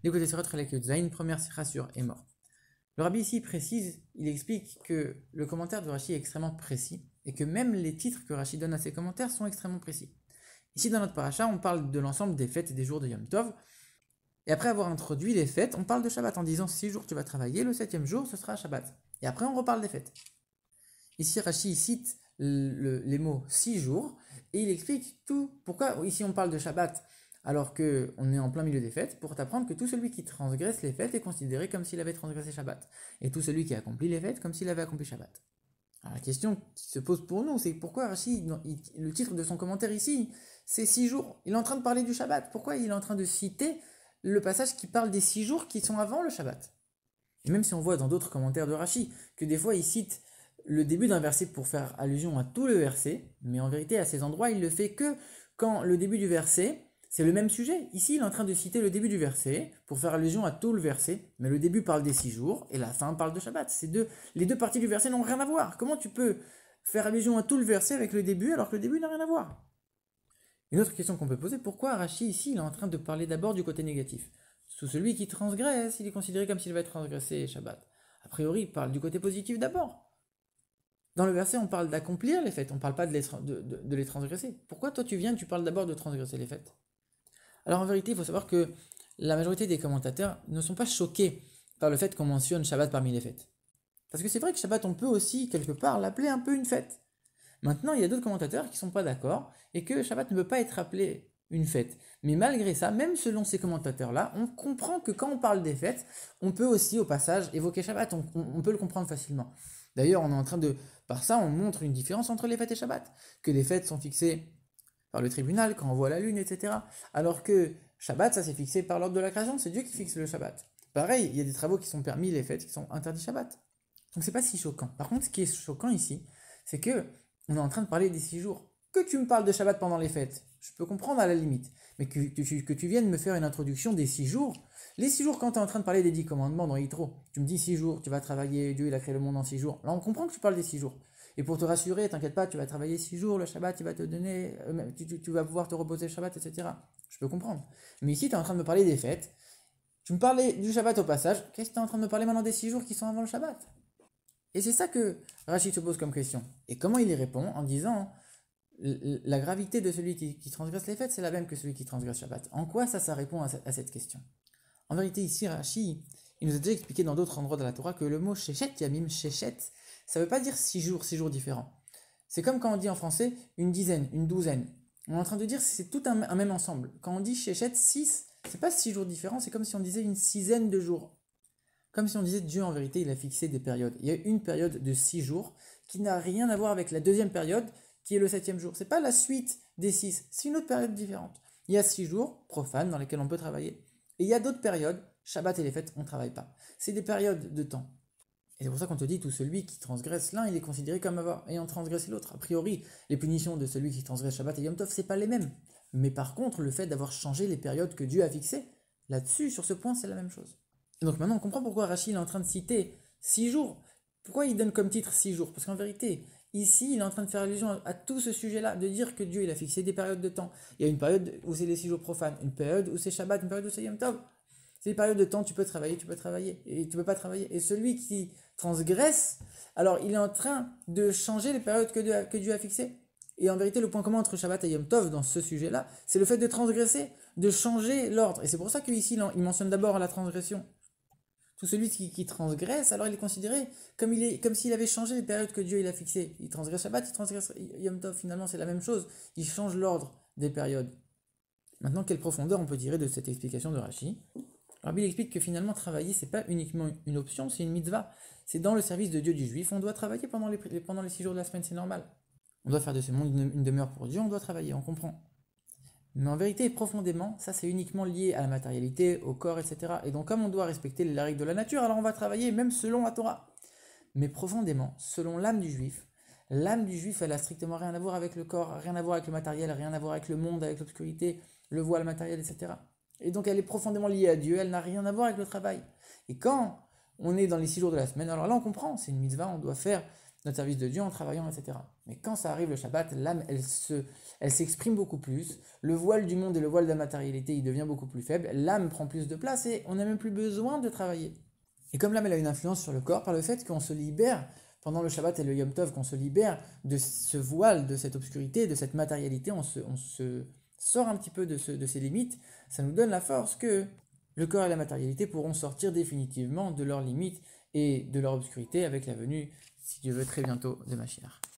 L'écoutez Sirot Chelek Yud-Zayin, première sira sur est mort. Le rabbi ici précise, il explique que le commentaire de Rashi est extrêmement précis et que même les titres que Rashi donne à ses commentaires sont extrêmement précis. Ici dans notre paracha, on parle de l'ensemble des fêtes et des jours de Yom Tov. Et après avoir introduit les fêtes, on parle de Shabbat en disant 6 jours tu vas travailler, le 7e jour ce sera Shabbat. Et après on reparle des fêtes. Ici Rashi cite les mots 6 jours et il explique tout. Pourquoi ici on parle de Shabbat alors qu'on est en plein milieu des fêtes, pour t'apprendre que tout celui qui transgresse les fêtes est considéré comme s'il avait transgressé Shabbat. Et tout celui qui accomplit les fêtes comme s'il avait accompli Shabbat. Alors la question qui se pose pour nous, c'est pourquoi Rashi, le titre de son commentaire ici, c'est 6 jours. Il est en train de parler du Shabbat. Pourquoi il est en train de citer le passage qui parle des 6 jours qui sont avant le Shabbat? Et même si on voit dans d'autres commentaires de Rashi que des fois il cite le début d'un verset pour faire allusion à tout le verset, mais en vérité à ces endroits il le fait que quand le début du verset, c'est le même sujet. Ici il est en train de citer le début du verset pour faire allusion à tout le verset, mais le début parle des 6 jours et la fin parle de Shabbat. Les deux parties du verset n'ont rien à voir. Comment tu peux faire allusion à tout le verset avec le début alors que le début n'a rien à voir? Une autre question qu'on peut poser, pourquoi Rashi ici il est en train de parler d'abord du côté négatif? Sous celui qui transgresse, il est considéré comme s'il va transgresser Shabbat. A priori, il parle du côté positif d'abord. Dans le verset, on parle d'accomplir les fêtes, on ne parle pas de les transgresser. Pourquoi toi tu viens, tu parles d'abord de transgresser les fêtes? Alors en vérité, il faut savoir que la majorité des commentateurs ne sont pas choqués par le fait qu'on mentionne Shabbat parmi les fêtes. Parce que c'est vrai que Shabbat, on peut aussi, quelque part, l'appeler un peu une fête. Maintenant, il y a d'autres commentateurs qui ne sont pas d'accord et que Shabbat ne peut pas être appelé une fête. Mais malgré ça, même selon ces commentateurs-là, on comprend que quand on parle des fêtes, on peut aussi au passage évoquer Shabbat, on peut le comprendre facilement. D'ailleurs, on est en train de, par ça, on montre une différence entre les fêtes et Shabbat, que les fêtes sont fixées par le tribunal quand on voit la lune, etc. Alors que Shabbat, ça c'est fixé par l'ordre de la création, c'est Dieu qui fixe le Shabbat. Pareil, il y a des travaux qui sont permis, les fêtes qui sont interdits Shabbat. Donc c'est pas si choquant. Par contre, ce qui est choquant ici, c'est que on est en train de parler des 6 jours. Que tu me parles de Shabbat pendant les fêtes, je peux comprendre à la limite. Mais que tu viennes me faire une introduction des 6 jours. Les 6 jours, quand tu es en train de parler des 10 commandements dans Yitro, tu me dis 6 jours, tu vas travailler, Dieu il a créé le monde en 6 jours. Là, on comprend que tu parles des 6 jours. Et pour te rassurer, t'inquiète pas, tu vas travailler 6 jours, le Shabbat, il va te donner, tu vas pouvoir te reposer le Shabbat, etc. Je peux comprendre. Mais ici, tu es en train de me parler des fêtes. Tu me parlais du Shabbat au passage. Qu'est-ce que tu es en train de me parler maintenant des 6 jours qui sont avant le Shabbat? Et c'est ça que Rachid se pose comme question. Et comment il y répond? En disant la gravité de celui qui transgresse les fêtes, c'est la même que celui qui transgresse Shabbat. En quoi ça répond à cette question? En vérité, ici, Rachid, il nous a déjà expliqué dans d'autres endroits de la Torah que le mot Shechet Yamim, Shechet, ça ne veut pas dire 6 jours différents. C'est comme quand on dit en français une dizaine, une douzaine. On est en train de dire que c'est tout un même ensemble. Quand on dit Shechet 6, c'est pas 6 jours différents, c'est comme si on disait une sizaine de jours. Comme si on disait Dieu en vérité il a fixé des périodes. Il y a une période de 6 jours qui n'a rien à voir avec la deuxième période qui est le 7e jour. C'est pas la suite des 6, c'est une autre période différente. Il y a 6 jours profanes dans lesquels on peut travailler. Et il y a d'autres périodes, Shabbat et les fêtes, on ne travaille pas. C'est des périodes de temps. Et c'est pour ça qu'on te dit, tout celui qui transgresse l'un, il est considéré comme ayant transgressé l'autre. A priori, les punitions de celui qui transgresse Shabbat et Yom Tov, c'est pas les mêmes. Mais par contre, le fait d'avoir changé les périodes que Dieu a fixées, là-dessus, sur ce point, c'est la même chose. Et donc maintenant, on comprend pourquoi Rachid est en train de citer 6 jours. Pourquoi il donne comme titre 6 jours? Parce qu'en vérité, ici, il est en train de faire allusion à tout ce sujet-là, de dire que Dieu il a fixé des périodes de temps. Il y a une période où c'est les 6 jours profanes, une période où c'est Shabbat, une période où c'est Yom Tov. C'est des périodes de temps, tu peux travailler, et tu peux pas travailler. Et celui qui transgresse, alors il est en train de changer les périodes que Dieu a fixées. Et en vérité, le point commun entre Shabbat et Yom Tov dans ce sujet-là, c'est le fait de transgresser, de changer l'ordre. Et c'est pour ça qu'ici, il mentionne d'abord la transgression. Tout celui qui transgresse, alors il est considéré comme s'il avait changé les périodes que Dieu il a fixées. Il transgresse Shabbat, il transgresse Yom Tov, finalement c'est la même chose. Il change l'ordre des périodes. Maintenant, quelle profondeur on peut tirer de cette explication de Rashi? Rabbi explique que finalement travailler c'est pas uniquement une option, c'est une mitzvah. C'est dans le service de Dieu du juif, on doit travailler pendant les 6 jours de la semaine, c'est normal. On doit faire de ce monde une demeure pour Dieu, on doit travailler, on comprend. Mais en vérité, profondément, ça c'est uniquement lié à la matérialité, au corps, etc. Et donc comme on doit respecter les règles de la nature, alors on va travailler même selon la Torah. Mais profondément, selon l'âme du juif, elle a strictement rien à voir avec le corps, rien à voir avec le matériel, rien à voir avec le monde, avec l'obscurité, le voile matériel, etc. Et donc elle est profondément liée à Dieu, elle n'a rien à voir avec le travail. Et quand on est dans les 6 jours de la semaine, alors là on comprend, c'est une mitzvah, on doit faire notre service de Dieu en travaillant, etc. Mais quand ça arrive le Shabbat, l'âme, elle s'exprime beaucoup plus. Le voile du monde et le voile de la matérialité, il devient beaucoup plus faible. L'âme prend plus de place et on n'a même plus besoin de travailler. Et comme l'âme, elle a une influence sur le corps, par le fait qu'on se libère pendant le Shabbat et le Yom Tov, qu'on se libère de ce voile, de cette obscurité, de cette matérialité, on se sort un petit peu de ces limites, ça nous donne la force que le corps et la matérialité pourront sortir définitivement de leurs limites et de leur obscurité avec la venue, si Dieu veut, très bientôt de Mashiach.